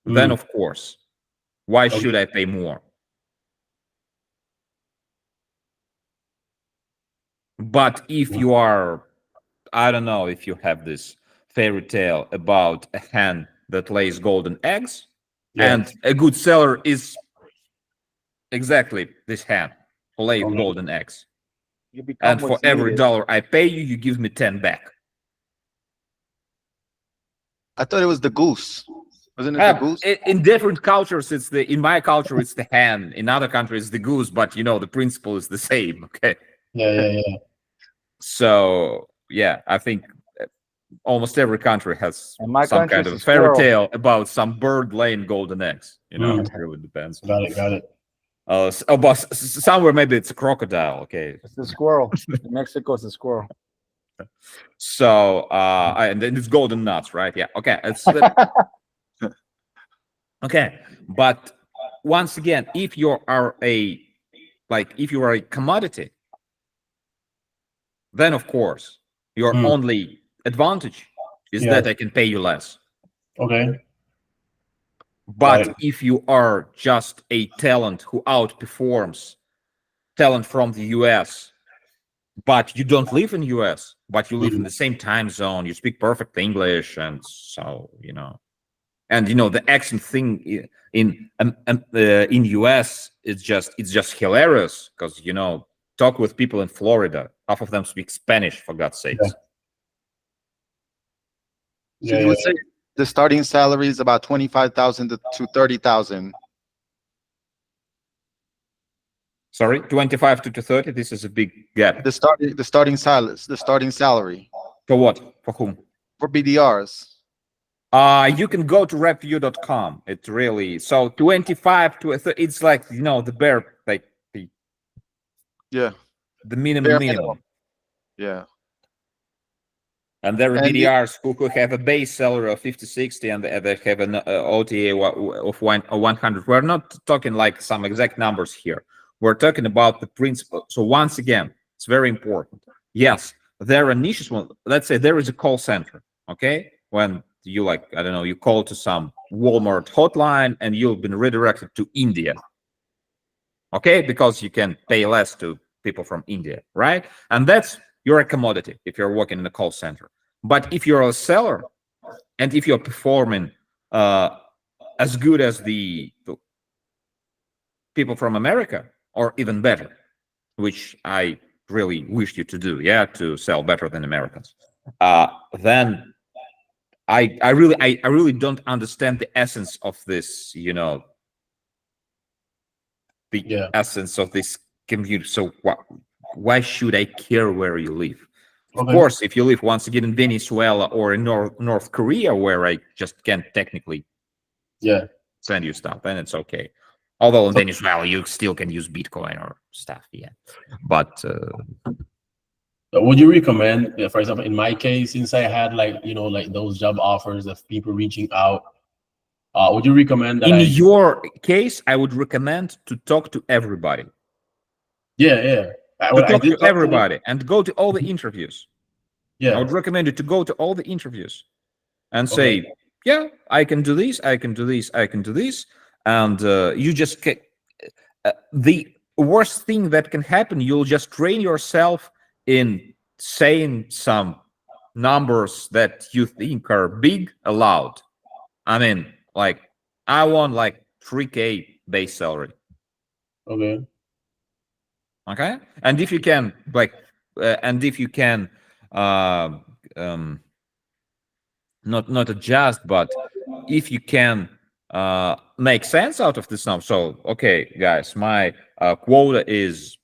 S1: then of course, why should I pay more? But if you are, I don't know, if you have this fairy tale about a hen that lays golden eggs, and a good seller is exactly this hen who lays golden eggs. And for every $1 I pay you, you give me 10 back.
S3: I thought it was the goose. Wasn't it the goose?
S1: In different cultures, in my culture, it's the hen. In other countries, it's the goose. But you know, the principle is the same. Okay.
S2: Yeah.
S1: So yeah, I think almost every country has some kind of
S4: a
S1: fairy
S4: squirrel.
S1: tale about some bird laying golden eggs. You know, it really depends.
S2: Got it.
S1: But somewhere maybe it's a crocodile. Okay.
S4: It's a squirrel. In Mexico, it's a squirrel.
S1: So and then it's golden nuts, right? Yeah. Okay. Okay. But once again, if you are a commodity, then of course your only advantage is that I can pay you less.
S2: Okay.
S1: But if you are just a talent who outperforms talent from the US, but you don't live in US, but you live in the same time zone, you speak perfect English, and so, you know, and you know, the accent thing in US it's just hilarious, because, you know, talk with people in Florida, half of them speak Spanish, for God's sakes.
S3: So you would say the starting salary is about 25,000 to 30,000.
S1: Sorry, 25 to 30. This is a big gap.
S3: The starting salary.
S1: For what? For whom?
S3: For BDRs.
S1: You can go to rapview.com. It really, so 25 to 30. It's like, you know, the bare, like the minimum.
S3: Yeah.
S1: And there are BDRs who have a base salary of 50, 60, and they have an OTA of 100. We're not talking like some exact numbers here. We're talking about the principle. So once again, it's very important. Yes, there are niches. Let's say there is a call center. Okay, when you, like, I don't know, you call to some Walmart hotline and you've been redirected to India. Okay, because you can pay less to people from India, right? And you're a commodity if you're working in a call center. But if you're a seller, and if you're performing as good as the people from America, or even better, which I really wish you to do, to sell better than Americans, then I really don't understand the essence of this, you know, the
S2: Yeah.
S1: essence of this commute. So why should I care where you live? Of
S2: Okay.
S1: course, if you live once again in Venezuela or in North Korea, where I just can't technically
S2: Yeah.
S1: send you stuff, then it's okay. Although in
S2: So-
S1: Venezuela, you still can use Bitcoin or stuff, yeah. But
S2: Would you recommend, for example, in my case, since I had like, you know, like those job offers of people reaching out, would you recommend that
S1: in your case, I would recommend to talk to everybody.
S2: Yeah.
S1: To
S2: Well, I
S1: talk
S2: did
S1: to
S2: talk
S1: everybody and go to all the interviews. I
S2: Yeah.
S1: would recommend you to go to all the interviews and
S2: Okay.
S1: say, yeah, I can do this, I can do this, I can do this. And you just the worst thing that can happen, you'll just train yourself in saying some numbers that you think are big aloud. I mean, like, I want like 3K base salary.
S2: Okay.
S1: Okay. And if you can, like, and if you can, uh, not adjust, but if you can make sense out of this number. So, okay, guys, my quota is,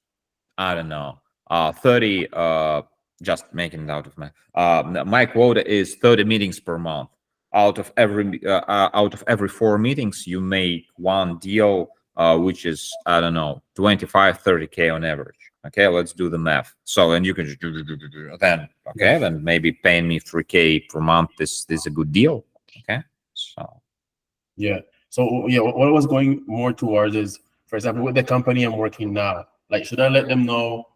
S1: I don't know, 30. Just making it out of my quota is 30 meetings per month. Out of every 4 meetings, you make one deal, which is, I don't know, 25-30K on average. Okay, let's do the math. So, and you can just then, okay, then maybe paying me 3K per month is a good deal. Okay, so
S2: Yeah. So yeah, what I was going more towards is, for example, with the company I'm working now, like, should I let them know,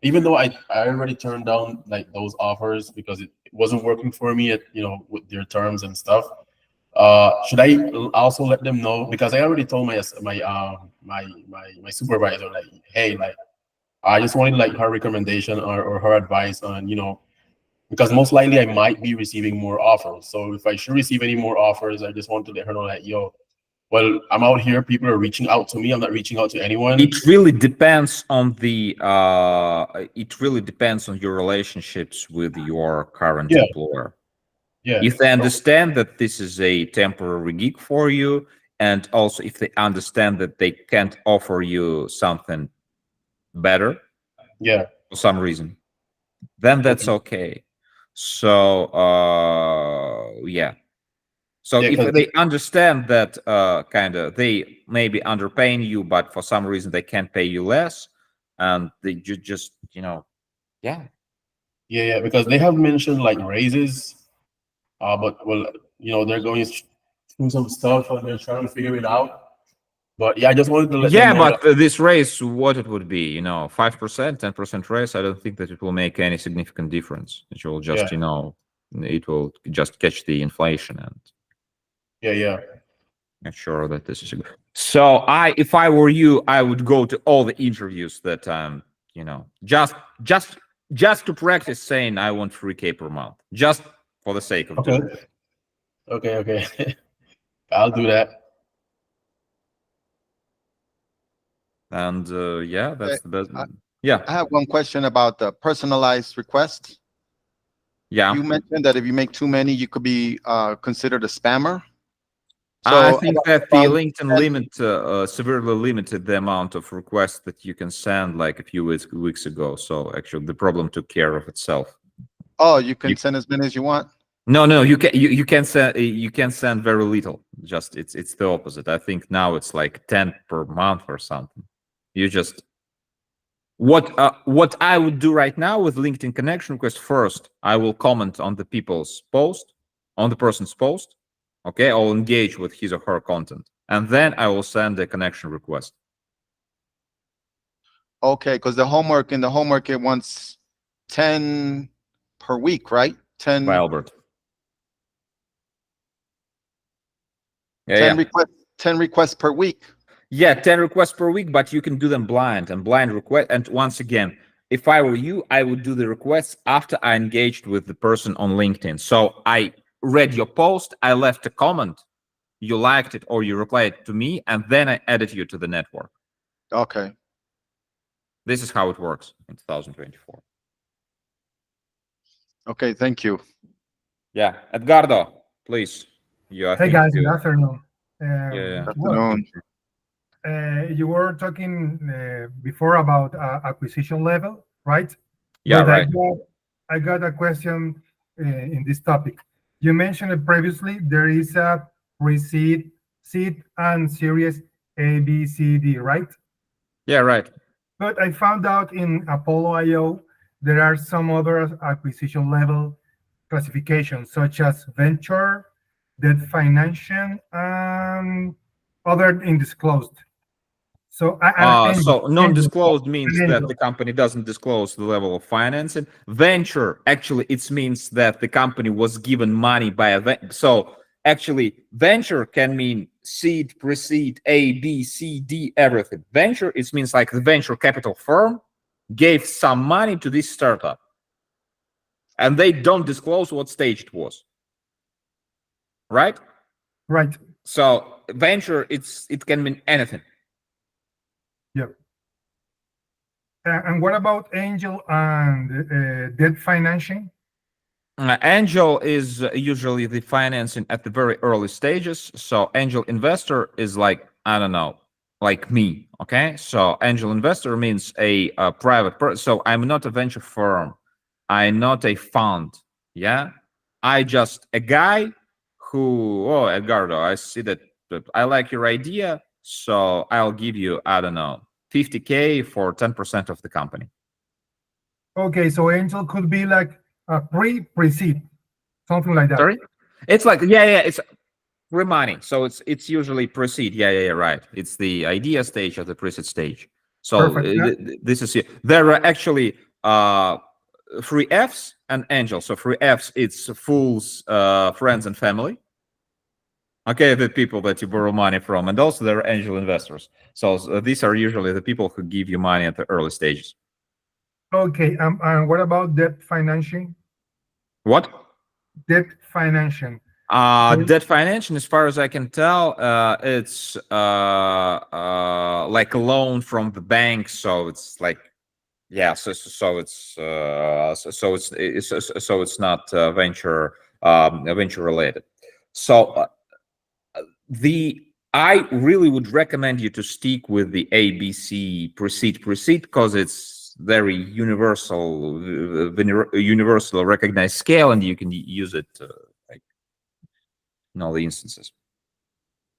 S2: even though I already turned down like those offers because it wasn't working for me at, you know, with their terms and stuff. Should I also let them know, because I already told my supervisor, like, hey, like, I just wanted like her recommendation or her advice on, you know, because most likely I might be receiving more offers. So if I should receive any more offers, I just want to let her know that, yo, well, I'm out here. People are reaching out to me. I'm not reaching out to anyone.
S1: it really depends on your relationships with your current
S2: Yeah.
S1: employer.
S2: Yeah.
S1: If they understand that this is a temporary gig for you, and also if they understand that they can't offer you something better
S2: Yeah.
S1: for some reason, then that's okay. So yeah. So
S2: Yeah,
S1: if
S2: 'cause-
S1: they understand that kind of they may be underpaying you, but for some reason they can't pay you less, and they just, you know, yeah.
S2: yeah, because they have mentioned like raises, but well, you know, they're going through some stuff and they're trying to figure it out. But yeah, I just wanted to let
S1: Yeah,
S2: them know
S1: but this raise, what it would be, you know, 5%, 10% raise, I don't think that it will make any significant difference. It will just,
S2: Yeah.
S1: you know, it will just catch the inflation and
S2: Yeah.
S1: make sure that this is a good. So if I were you, I would go to all the interviews that you know, just to practice saying I want 3K per month, just for the sake of doing it.
S2: Okay. I'll do that.
S1: And yeah, that's the best.
S3: I
S1: Yeah,
S3: have one question about the personalized request.
S1: yeah.
S3: You mentioned that if you make too many, you could be considered a spammer.
S1: I
S3: So
S1: think that the
S3: about
S1: LinkedIn
S3: 10
S1: limit severely limited the amount of requests that you can send like a few weeks ago. So actually, the problem took care of itself.
S3: Oh, you can
S1: You-
S3: send as many as you want.
S1: No, you can send very little. Just it's the opposite. I think now it's like 10 per month or something. You just what I would do right now with LinkedIn connection request. First, I will comment on the people's post, on the person's post. Okay, I'll engage with his or her content, and then I will send a connection request.
S3: Okay, because in the homework it wants 10 per week, right? 10,
S1: By Albert.
S3: 10
S1: Yeah.
S3: requests, 10 requests per week.
S1: Yeah, 10 requests per week, but you can do them blind request. And once again, if I were you, I would do the requests after I engaged with the person on LinkedIn. So I read your post, I left a comment, you liked it or you replied to me, and then I added you to the network.
S3: Okay.
S1: This is how it works in 2024.
S3: Okay, thank you.
S1: Yeah, Edgardo. please. I
S5: Hey
S1: think
S5: guys, good
S1: you-
S5: afternoon.
S1: yeah.
S5: Well,
S3: Afternoon.
S5: you were talking before about acquisition level, right?
S1: Yeah,
S5: But
S1: right.
S5: I got a question in this topic. You mentioned it previously. There is a pre-seed, seed, and series A, B, C, D, right?
S1: Yeah, right.
S5: But I found out in Apollo IO there are some other acquisition level classifications, such as venture, debt financing, and other undisclosed. So,
S1: So non-disclosed means
S5: an
S1: that
S5: angel.
S1: the company doesn't disclose the level of financing. Venture, actually, it means that the company was given money by so actually venture can mean seed, pre-seed, A, B, C, D, everything. Venture, it means like the venture capital firm gave some money to this startup, and they don't disclose what stage it was, right?
S5: Right.
S1: So venture, it can mean anything.
S5: Yep. And what about angel and debt financing?
S1: Angel is usually the financing at the very early stages. So angel investor is like, I don't know, like me. Okay. So angel investor means a private person. So I'm not a venture firm. I'm not a fund. Yeah. I just a guy who, oh, Edgardo, I see that I like your idea. So I'll give you, I don't know, 50K for 10% of the company.
S5: Okay, so angel could be like a pre-seed, something like that.
S1: Sorry? It's like, yeah, it's pre-money. So it's usually pre-seed. Yeah, right. It's the idea stage of the pre-seed stage. So
S5: Perfect.
S1: this is there are actually free Fs and angels. So free Fs, it's fools, friends and family. Okay, the people that you borrow money from, and also there are angel investors. So these are usually the people who give you money at the early stages.
S5: Okay, and what about debt financing?
S1: What?
S5: Debt financing.
S1: Debt financing, as far as I can tell, it's like a loan from the bank. So it's like, yeah. So it's not venture venture related. So I really would recommend you to stick with the ABC pre-seed because it's very universal recognized scale, and you can use it like in all the instances.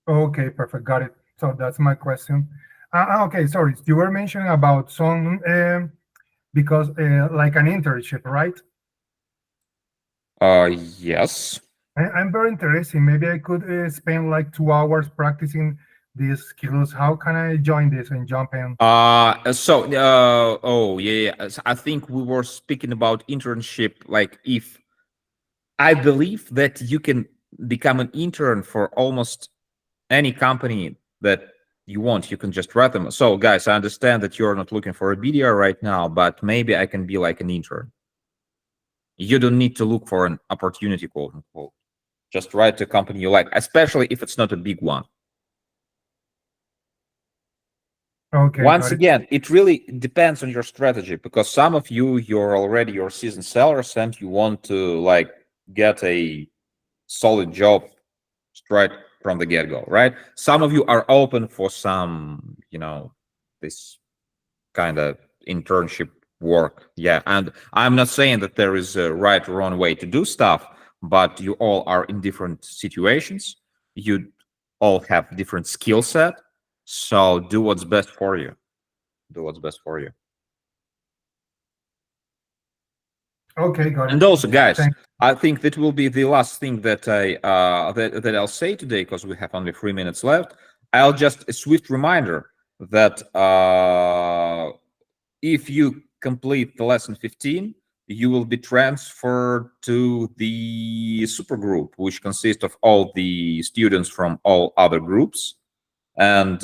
S5: Okay, perfect. Got it. So that's my question. Okay, sorry. You were mentioning about some because like an internship, right?
S1: Yes.
S5: I'm very interested. Maybe I could spend like 2 hours practicing these skills. How can I join this and jump in?
S1: Oh yeah. So I think we were speaking about internship. Like, if I believe that you can become an intern for almost any company that you want, you can just write them. So guys, I understand that you're not looking for a BDR right now, but maybe I can be like an intern. You don't need to look for an opportunity, quote unquote. Just write to a company you like, especially if it's not a big one.
S5: Okay.
S1: Once again, it really depends on your strategy, because some of you're already your seasoned sellers and you want to like get a solid job straight from the get-go, right? Some of you are open for some, this kind of internship work. Yeah. And I'm not saying that there is a right or wrong way to do stuff, but you all are in different situations. You all have different skill set. So do what's best for you. Do what's best for you.
S5: Okay, got it.
S1: And also, guys,
S5: Thank-
S1: I think that will be the last thing that that I'll say today, because we have only 3 minutes left. I'll just a swift reminder that if you complete the lesson 15, you will be transferred to the super group, which consists of all the students from all other groups. And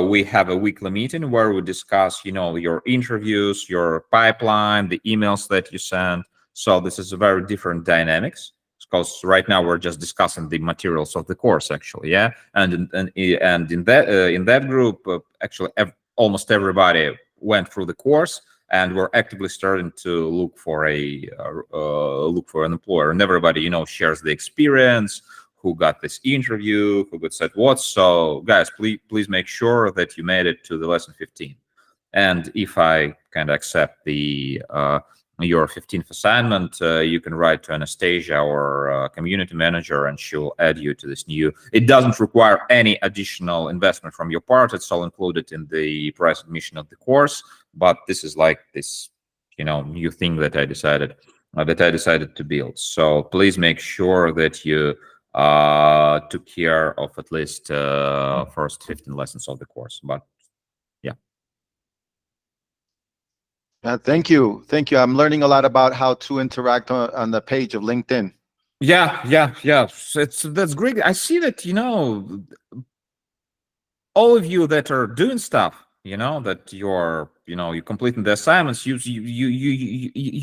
S1: we have a weekly meeting where we discuss, your interviews, your pipeline, the emails that you send. So this is a very different dynamics, because right now we're just discussing the materials of the course, actually. Yeah. And in that group, actually, almost everybody went through the course, and we're actively starting to look for an employer. And everybody, shares the experience, who got this interview, who got said what. So guys, please make sure that you made it to the lesson 15. And if I kind of accept the your 15th assignment, you can write to Anastasia, our community manager, and she'll add you to this new. It doesn't require any additional investment from your part. It's all included in the price admission of the course. But this is like this, new thing that I decided to build. So please make sure that you took care of at least first 15 lessons of the course. But
S3: Thank you. I'm learning a lot about how to interact on the page of LinkedIn.
S1: Yeah. That's great. I see that, all of you that are doing stuff, that you're completing the assignments, you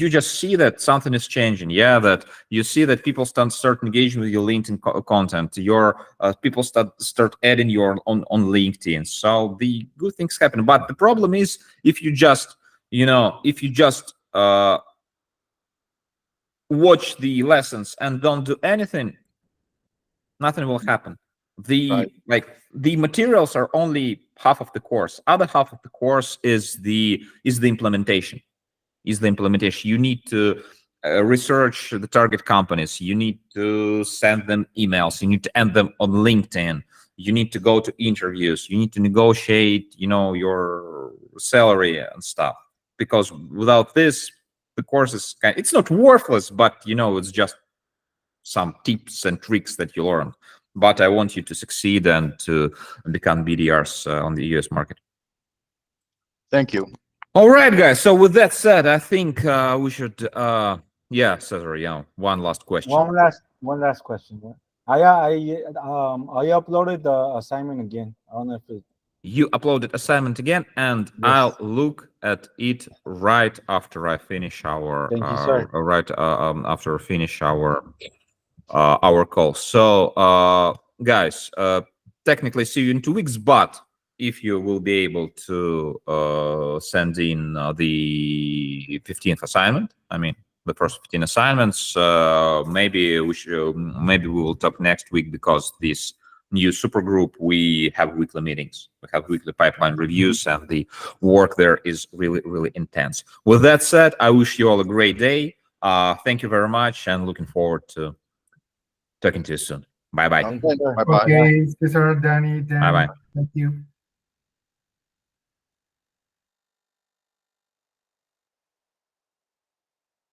S1: just see that something is changing. Yeah, that you see that people start engaging with your LinkedIn content. Your people start adding you on LinkedIn. So the good things happen. But the problem is if you just watch the lessons and don't do anything, nothing will happen. The materials are only half of the course. Other half of the course is the implementation. You need to research the target companies. You need to send them emails. You need to add them on LinkedIn. You need to go to interviews. You need to negotiate, your salary and stuff. Because without this, the course is it's not worthless, but it's just some tips and tricks that you learn. But I want you to succeed and to become BDRs on the US market.
S3: Thank you.
S1: All right, guys. So with that said, I think we should Cesar, one last question.
S4: One last question. I uploaded the assignment again. I don't know if it.
S1: You uploaded assignment again, and
S4: Yes.
S1: I'll look at it right after I finish our
S4: Thank you, sir.
S1: after I finish our call. So guys, technically see you in 2 weeks, but if you will be able to send in the 15th assignment, the first 15 assignments, maybe we will talk next week, because this new super group, we have weekly meetings, we have weekly pipeline reviews, and the work there is really, really intense. With that said, I wish you all a great day. Thank you very much, and looking forward to talking to you soon. Bye-bye.
S3: Bye-bye.
S5: Okay, Cesar, Danny, Dan.
S1: Bye-bye.
S5: Thank you.